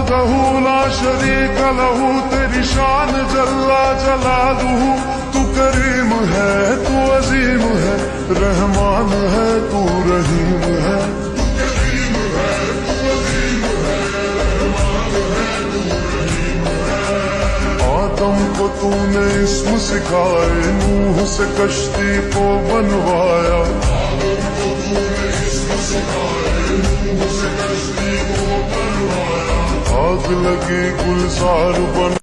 वहदहू ला शरीक लहू, तेरी शान जल्ला जलालुहू। तू करीम है, तू अजीम है, रहमान है, तू रहीम है। आदम को तूने इस्म सिखाए, नूह से कश्ती को बनवाया। आग लगी गुलजार बन